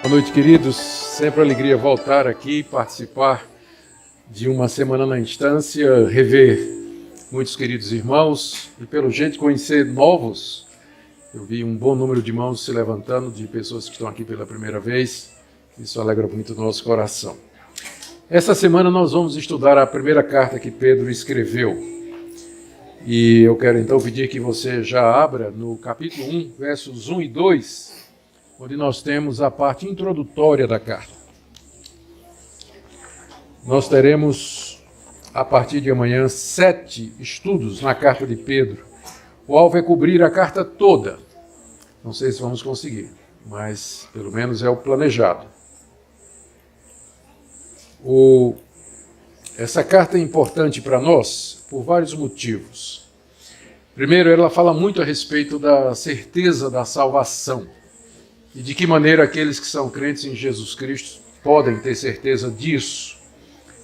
Boa noite, queridos. Sempre alegria voltar aqui e participar de uma semana na instância, rever muitos queridos irmãos e, pelo jeito, conhecer novos. Eu vi um bom número de mãos se levantando, de pessoas que estão aqui pela primeira vez. Isso alegra muito o nosso coração. Essa semana nós vamos estudar a primeira carta que Pedro escreveu. E eu quero então pedir que você já abra no capítulo 1, versos 1 e 2, onde nós temos a parte introdutória da carta. Nós teremos, a partir de amanhã, 7 estudos na carta de Pedro. O alvo é cobrir a carta toda. Não sei se vamos conseguir, mas pelo menos é o planejado. Essa carta é importante para nós por vários motivos. Primeiro, ela fala muito a respeito da certeza da salvação. E de que maneira aqueles que são crentes em Jesus Cristo podem ter certeza disso,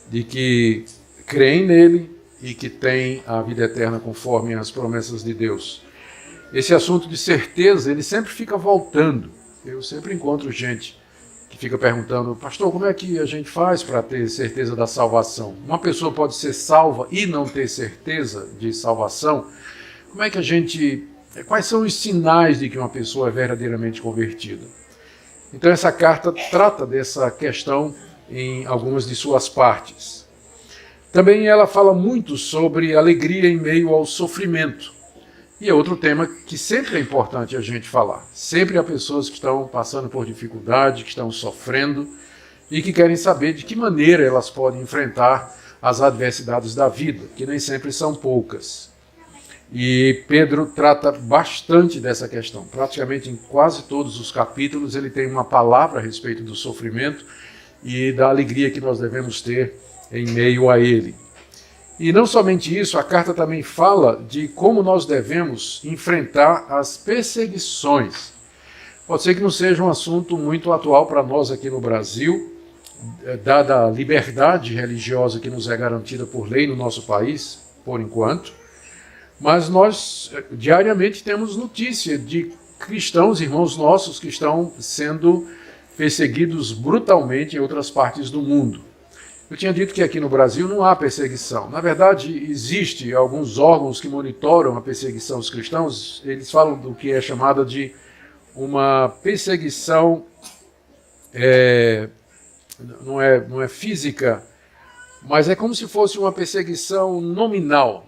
de que creem nele e que têm a vida eterna conforme as promessas de Deus. Esse assunto de certeza, ele sempre fica voltando. Eu sempre encontro gente que fica perguntando: pastor, como é que a gente faz para ter certeza da salvação? Uma pessoa pode ser salva e não ter certeza de salvação? Como é que a gente... Quais são os sinais de que uma pessoa é verdadeiramente convertida? Então essa carta trata dessa questão em algumas de suas partes. Também ela fala muito sobre alegria em meio ao sofrimento. E é outro tema que sempre é importante a gente falar. Sempre há pessoas que estão passando por dificuldade, que estão sofrendo e que querem saber de que maneira elas podem enfrentar as adversidades da vida, que nem sempre são poucas. E Pedro trata bastante dessa questão. Praticamente em quase todos os capítulos ele tem uma palavra a respeito do sofrimento e da alegria que nós devemos ter em meio a ele. E não somente isso, a carta também fala de como nós devemos enfrentar as perseguições. Pode ser que não seja um assunto muito atual para nós aqui no Brasil, dada a liberdade religiosa que nos é garantida por lei no nosso país, por enquanto. Mas nós diariamente temos notícia de cristãos, irmãos nossos, que estão sendo perseguidos brutalmente em outras partes do mundo. Eu tinha dito que aqui no Brasil não há perseguição. Na verdade, existe alguns órgãos que monitoram a perseguição aos cristãos. Eles falam do que é chamada de uma perseguição, não é física, mas é como se fosse uma perseguição nominal,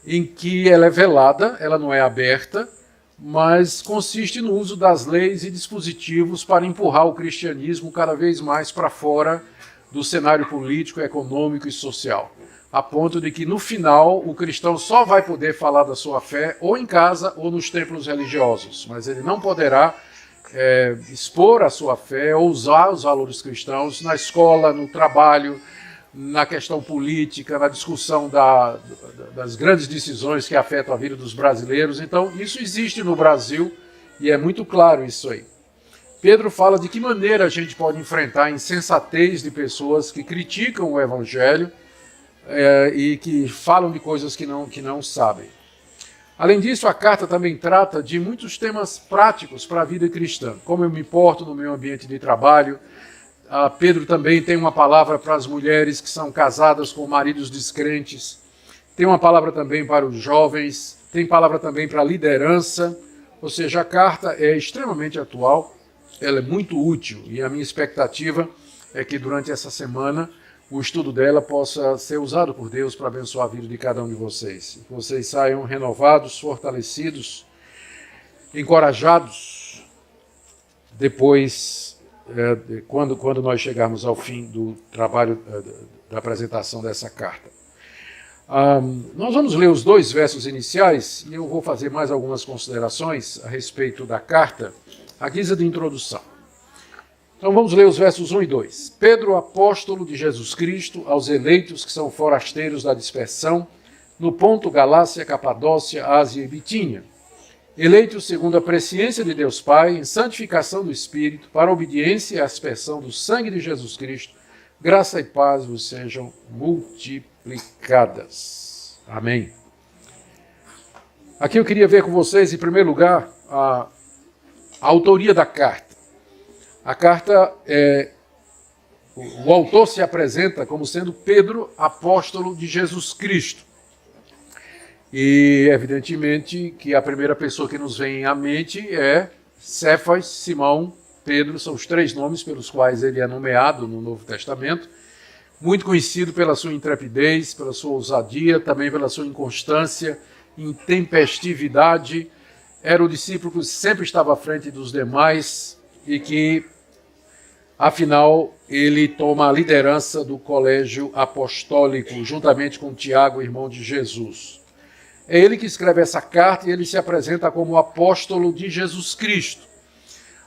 em que ela é velada, ela não é aberta, mas consiste no uso das leis e dispositivos para empurrar o cristianismo cada vez mais para fora do cenário político, econômico e social, a ponto de que, no final, o cristão só vai poder falar da sua fé ou em casa ou nos templos religiosos, mas ele não poderá expor a sua fé ou usar os valores cristãos na escola, no trabalho, na questão política, na discussão das grandes decisões que afetam a vida dos brasileiros. Então, isso existe no Brasil e é muito claro isso aí. Pedro fala de que maneira a gente pode enfrentar a insensatez de pessoas que criticam o Evangelho e que falam de coisas que não sabem. Além disso, a carta também trata de muitos temas práticos para a vida cristã, como eu me porto no meu ambiente de trabalho. Pedro também tem uma palavra para as mulheres que são casadas com maridos descrentes, tem uma palavra também para os jovens, tem palavra também para a liderança, ou seja, a carta é extremamente atual, ela é muito útil e a minha expectativa é que durante essa semana o estudo dela possa ser usado por Deus para abençoar a vida de cada um de vocês. Que vocês saiam renovados, fortalecidos, encorajados depois... Quando nós chegarmos ao fim do trabalho da apresentação dessa carta. Nós vamos ler os 2 versos iniciais e eu vou fazer mais algumas considerações a respeito da carta, à guisa de introdução. Então vamos ler os versos 1 e 2. Pedro, apóstolo de Jesus Cristo, aos eleitos que são forasteiros da dispersão, no Ponto, Galácia, Capadócia, Ásia e Bitínia, eleitos segundo a presciência de Deus Pai, em santificação do Espírito, para a obediência e a aspersão do sangue de Jesus Cristo, graça e paz vos sejam multiplicadas. Amém. Aqui eu queria ver com vocês, em primeiro lugar, a autoria da carta. A carta, o autor se apresenta como sendo Pedro, apóstolo de Jesus Cristo. E, evidentemente, que a primeira pessoa que nos vem à mente é Cefas, Simão, Pedro, são os três nomes pelos quais ele é nomeado no Novo Testamento. Muito conhecido pela sua intrepidez, pela sua ousadia, também pela sua inconstância, intempestividade. Era o discípulo que sempre estava à frente dos demais e que, afinal, ele toma a liderança do colégio apostólico, juntamente com Tiago, irmão de Jesus. É ele que escreve essa carta e ele se apresenta como apóstolo de Jesus Cristo.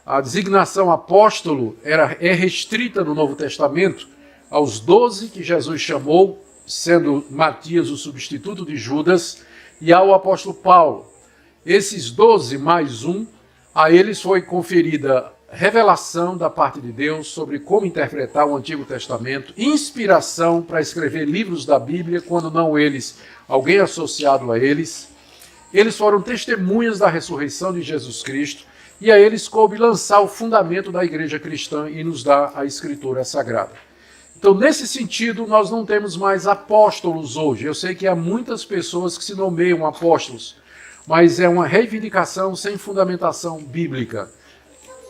A designação apóstolo é restrita no Novo Testamento aos 12 que Jesus chamou, sendo Matias o substituto de Judas, e ao apóstolo Paulo. Esses 12 mais um, a eles foi conferida revelação da parte de Deus sobre como interpretar o Antigo Testamento, inspiração para escrever livros da Bíblia, quando não eles, alguém associado a eles. Eles foram testemunhas da ressurreição de Jesus Cristo, e a eles coube lançar o fundamento da igreja cristã e nos dar a Escritura Sagrada. Então, nesse sentido, nós não temos mais apóstolos hoje. Eu sei que há muitas pessoas que se nomeiam apóstolos, mas é uma reivindicação sem fundamentação bíblica.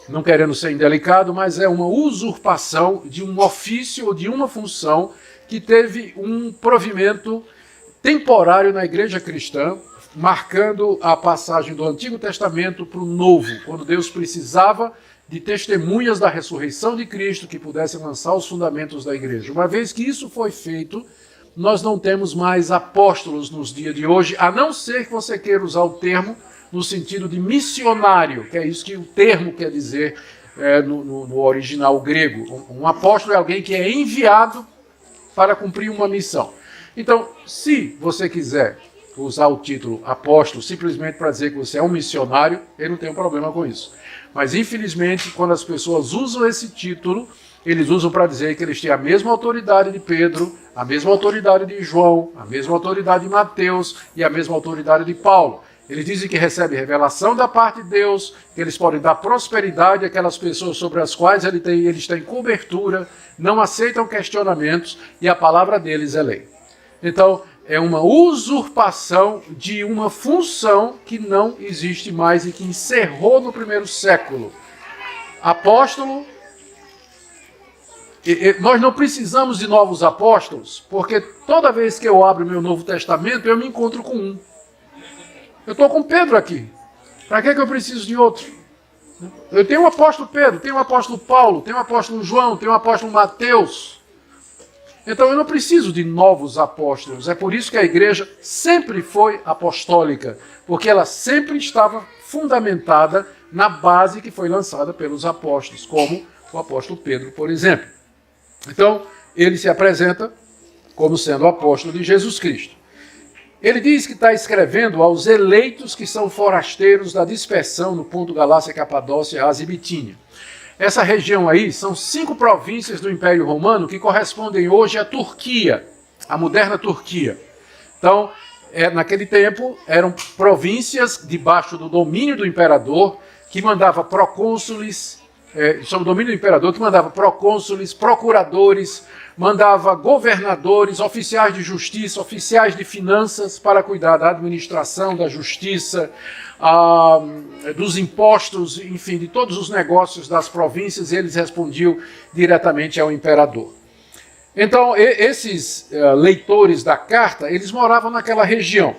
Não querendo ser indelicado, mas é uma usurpação de um ofício ou de uma função que teve um provimento temporário na igreja cristã, marcando a passagem do Antigo Testamento para o Novo, quando Deus precisava de testemunhas da ressurreição de Cristo que pudessem lançar os fundamentos da igreja. Uma vez que isso foi feito, nós não temos mais apóstolos nos dias de hoje, a não ser que você queira usar o termo no sentido de missionário, que é isso que o termo quer dizer no original grego. Um apóstolo é alguém que é enviado para cumprir uma missão. Então, se você quiser usar o título apóstolo simplesmente para dizer que você é um missionário, eu não tenho problema com isso. Mas, infelizmente, quando as pessoas usam esse título, eles usam para dizer que eles têm a mesma autoridade de Pedro, a mesma autoridade de João, a mesma autoridade de Mateus e a mesma autoridade de Paulo. Eles dizem que recebem revelação da parte de Deus, que eles podem dar prosperidade àquelas pessoas sobre as quais eles têm cobertura, não aceitam questionamentos e a palavra deles é lei. Então, é uma usurpação de uma função que não existe mais e que encerrou no primeiro século. Apóstolo, nós não precisamos de novos apóstolos, porque toda vez que eu abro meu Novo Testamento, eu me encontro com um. Eu estou com Pedro aqui. Para que eu preciso de outro? Eu tenho o apóstolo Pedro, tenho o apóstolo Paulo, tenho o apóstolo João, tenho o apóstolo Mateus. Então eu não preciso de novos apóstolos. É por isso que a igreja sempre foi apostólica, porque ela sempre estava fundamentada na base que foi lançada pelos apóstolos, como o apóstolo Pedro, por exemplo. Então, ele se apresenta como sendo o apóstolo de Jesus Cristo. Ele diz que está escrevendo aos eleitos que são forasteiros da dispersão no Ponto, Galácia, Capadócia, Ásia e Bitínia. Essa região aí são 5 províncias do Império Romano que correspondem hoje à Turquia, à moderna Turquia. Então, naquele tempo, eram províncias debaixo do domínio do imperador, que mandava procônsules, sob o domínio do imperador, que mandava procônsules, procuradores, mandava governadores, oficiais de justiça, oficiais de finanças para cuidar da administração, da justiça, dos impostos, enfim, de todos os negócios das províncias, e eles respondiam diretamente ao imperador. Então, esses leitores da carta, eles moravam naquela região.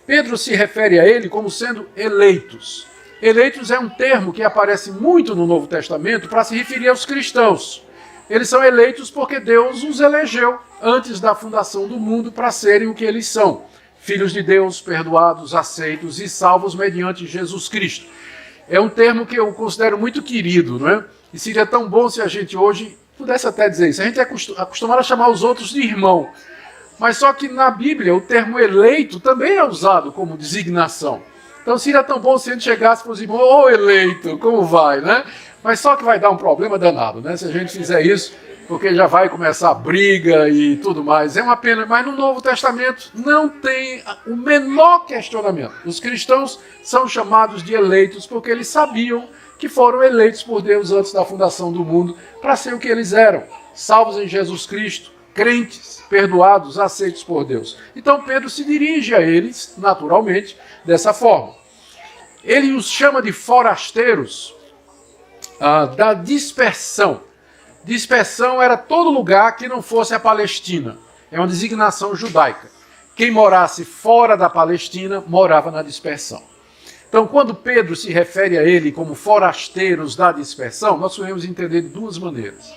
Pedro se refere a ele como sendo eleitos. Eleitos é um termo que aparece muito no Novo Testamento para se referir aos cristãos. Eles são eleitos porque Deus os elegeu antes da fundação do mundo para serem o que eles são. Filhos de Deus, perdoados, aceitos e salvos mediante Jesus Cristo. É um termo que eu considero muito querido, não é? E seria tão bom se a gente hoje pudesse até dizer isso. A gente é acostumado a chamar os outros de irmão. Mas só que na Bíblia o termo eleito também é usado como designação. Então seria tão bom se a gente chegasse para os irmãos, ô eleito, como vai, né? Mas só que vai dar um problema danado, né? Se a gente fizer isso, porque já vai começar a briga e tudo mais. É uma pena, mas no Novo Testamento não tem o menor questionamento. Os cristãos são chamados de eleitos porque eles sabiam que foram eleitos por Deus antes da fundação do mundo para ser o que eles eram, salvos em Jesus Cristo, crentes, perdoados, aceitos por Deus. Então Pedro se dirige a eles, naturalmente, dessa forma. Ele os chama de forasteiros da dispersão. Dispersão era todo lugar que não fosse a Palestina. É uma designação judaica. Quem morasse fora da Palestina morava na dispersão. Então, quando Pedro se refere a ele como forasteiros da dispersão, nós podemos entender de duas maneiras.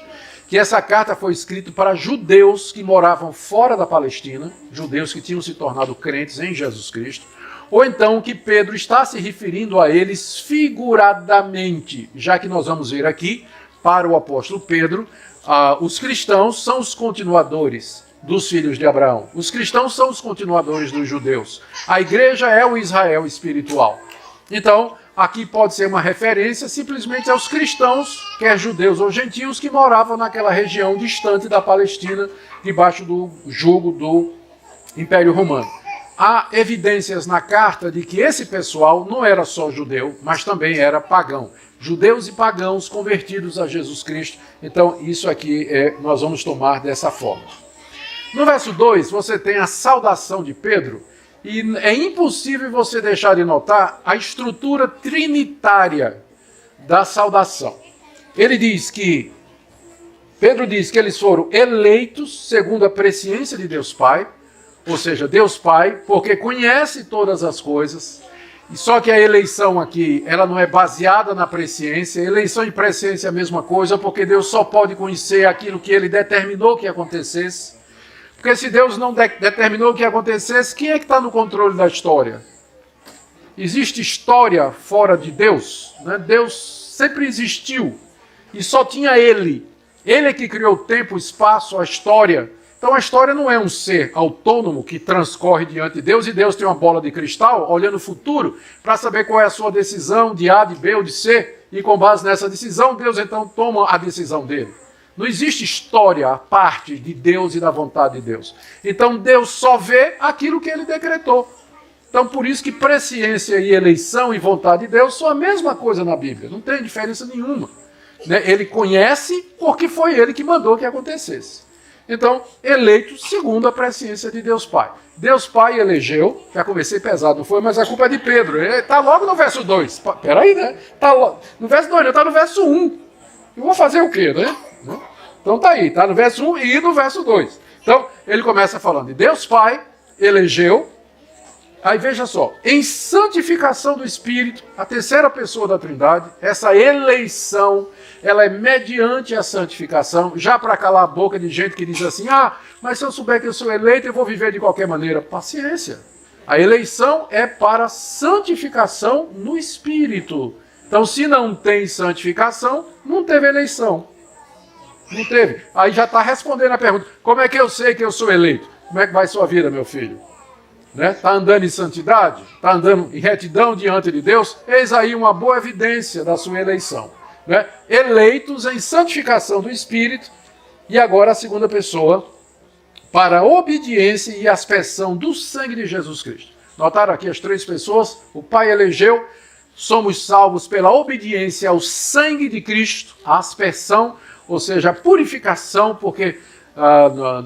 Que essa carta foi escrita para judeus que moravam fora da Palestina, judeus que tinham se tornado crentes em Jesus Cristo, ou então que Pedro está se referindo a eles figuradamente, já que nós vamos ver aqui, para o apóstolo Pedro, os cristãos são os continuadores dos filhos de Abraão. Os cristãos são os continuadores dos judeus. A igreja é o Israel espiritual. Então, aqui pode ser uma referência simplesmente aos cristãos, quer judeus ou gentios, que moravam naquela região distante da Palestina, debaixo do jugo do Império Romano. Há evidências na carta de que esse pessoal não era só judeu, mas também era pagão. Judeus e pagãos convertidos a Jesus Cristo. Então, isso aqui nós vamos tomar dessa forma. No verso 2, você tem a saudação de Pedro, e é impossível você deixar de notar a estrutura trinitária da saudação. Pedro diz que eles foram eleitos segundo a presciência de Deus Pai, ou seja, Deus Pai, porque conhece todas as coisas, e só que a eleição aqui, ela não é baseada na presciência. Eleição e presciência é a mesma coisa, porque Deus só pode conhecer aquilo que ele determinou que acontecesse. Porque se Deus não determinou que acontecesse, quem é que está no controle da história? Existe história fora de Deus? Né? Deus sempre existiu e só tinha Ele. Ele é que criou o tempo, o espaço, a história. Então a história não é um ser autônomo que transcorre diante de Deus, e Deus tem uma bola de cristal olhando o futuro para saber qual é a sua decisão de A, de B ou de C, e com base nessa decisão, Deus então toma a decisão dele. Não existe história à parte de Deus e da vontade de Deus. Então Deus só vê aquilo que ele decretou. Então por isso que presciência e eleição e vontade de Deus são a mesma coisa na Bíblia. Não tem diferença nenhuma. Ele conhece porque foi ele que mandou que acontecesse. Então, eleito segundo a presciência de Deus Pai. Deus Pai elegeu, já comecei pesado, não foi, mas a culpa é de Pedro. Ele está logo no verso 2. Peraí, né? No verso 2, não, está no verso 1. Eu vou fazer o quê, né? Então tá aí, está no verso 1 e no verso 2. Então, ele começa falando de Deus Pai elegeu. Aí veja só, em santificação do Espírito, a terceira pessoa da Trindade, essa eleição, ela é mediante a santificação, já para calar a boca de gente que diz assim, mas se eu souber que eu sou eleito, eu vou viver de qualquer maneira. Paciência. A eleição é para santificação no Espírito. Então, se não tem santificação, não teve eleição. Não teve. Aí já está respondendo a pergunta, como é que eu sei que eu sou eleito? Como é que vai sua vida, meu filho? Está andando em santidade? Está andando em retidão diante de Deus? Eis aí uma boa evidência da sua eleição. Eleitos em santificação do Espírito, e agora a segunda pessoa, para a obediência e aspersão do sangue de Jesus Cristo. Notaram aqui as três pessoas? O Pai elegeu, somos salvos pela obediência ao sangue de Cristo, a aspersão, ou seja, a purificação, porque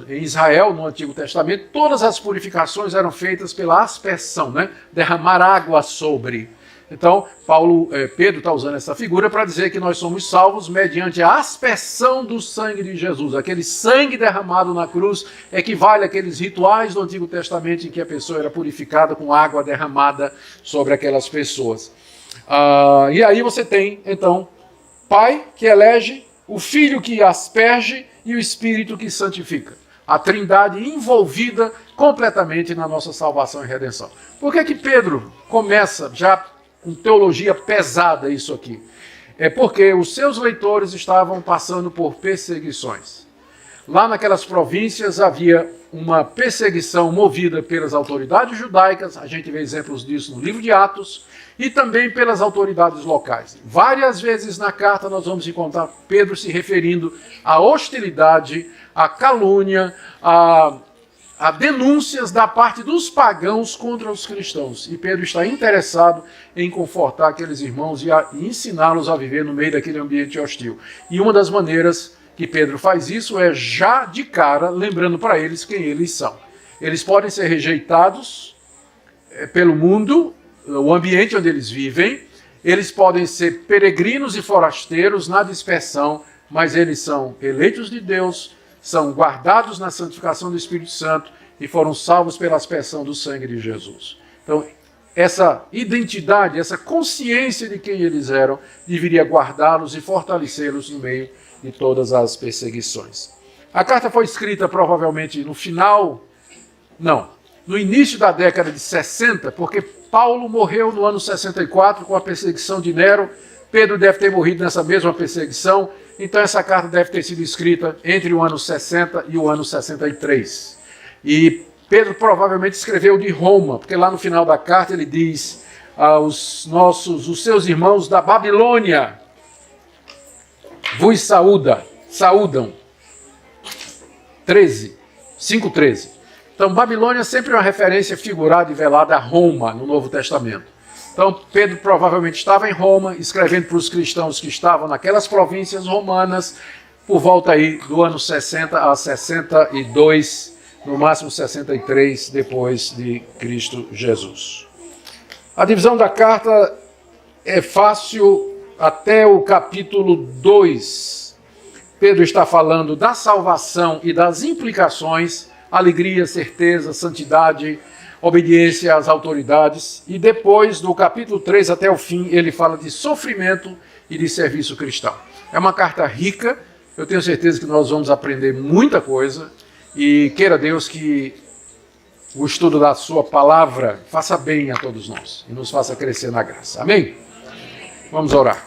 em Israel, no Antigo Testamento, todas as purificações eram feitas pela aspersão, derramar água sobre. Então, Pedro está usando essa figura para dizer que nós somos salvos mediante a aspersão do sangue de Jesus. Aquele sangue derramado na cruz equivale àqueles rituais do Antigo Testamento em que a pessoa era purificada com água derramada sobre aquelas pessoas. E aí você tem, então, Pai que elege, o Filho que asperge e o Espírito que santifica. A Trindade envolvida completamente na nossa salvação e redenção. Por que Pedro começa já com teologia pesada isso aqui? É porque os seus leitores estavam passando por perseguições. Lá naquelas províncias havia uma perseguição movida pelas autoridades judaicas, a gente vê exemplos disso no livro de Atos, e também pelas autoridades locais. Várias vezes na carta nós vamos encontrar Pedro se referindo à hostilidade, à calúnia, há denúncias da parte dos pagãos contra os cristãos. E Pedro está interessado em confortar aqueles irmãos e ensiná-los a viver no meio daquele ambiente hostil. E uma das maneiras que Pedro faz isso é já de cara lembrando para eles quem eles são. Eles podem ser rejeitados pelo mundo, o ambiente onde eles vivem, eles podem ser peregrinos e forasteiros na dispersão, mas eles são eleitos de Deus, são guardados na santificação do Espírito Santo e foram salvos pela aspersão do sangue de Jesus. Então, essa identidade, essa consciência de quem eles eram, deveria guardá-los e fortalecê-los no meio de todas as perseguições. A carta foi escrita provavelmente no início da década de 60, porque Paulo morreu no ano 64 com a perseguição de Nero. Pedro deve ter morrido nessa mesma perseguição, então essa carta deve ter sido escrita entre o ano 60 e o ano 63. E Pedro provavelmente escreveu de Roma, porque lá no final da carta ele diz os seus irmãos da Babilônia vos saúdam. 5:13. Então, Babilônia sempre é uma referência figurada e velada a Roma no Novo Testamento. Então, Pedro provavelmente estava em Roma, escrevendo para os cristãos que estavam naquelas províncias romanas, por volta aí do ano 60 a 62, no máximo 63, depois de Cristo Jesus. A divisão da carta é fácil até o capítulo 2. Pedro está falando da salvação e das implicações, alegria, certeza, santidade, obediência às autoridades. E depois, do capítulo 3 até o fim, ele fala de sofrimento e de serviço cristão. É uma carta rica, eu tenho certeza que nós vamos aprender muita coisa e queira Deus que o estudo da sua palavra faça bem a todos nós e nos faça crescer na graça. Amém? Vamos orar.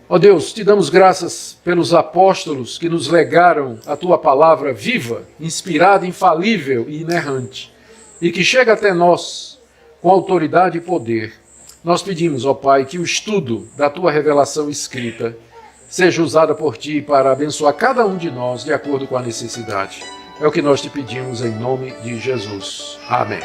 Ó Deus, te damos graças pelos apóstolos que nos legaram a tua palavra viva, inspirada, infalível e inerrante, e que chega até nós com autoridade e poder. Nós pedimos, ó Pai, que o estudo da tua revelação escrita seja usado por ti para abençoar cada um de nós de acordo com a necessidade. É o que nós te pedimos em nome de Jesus. Amém.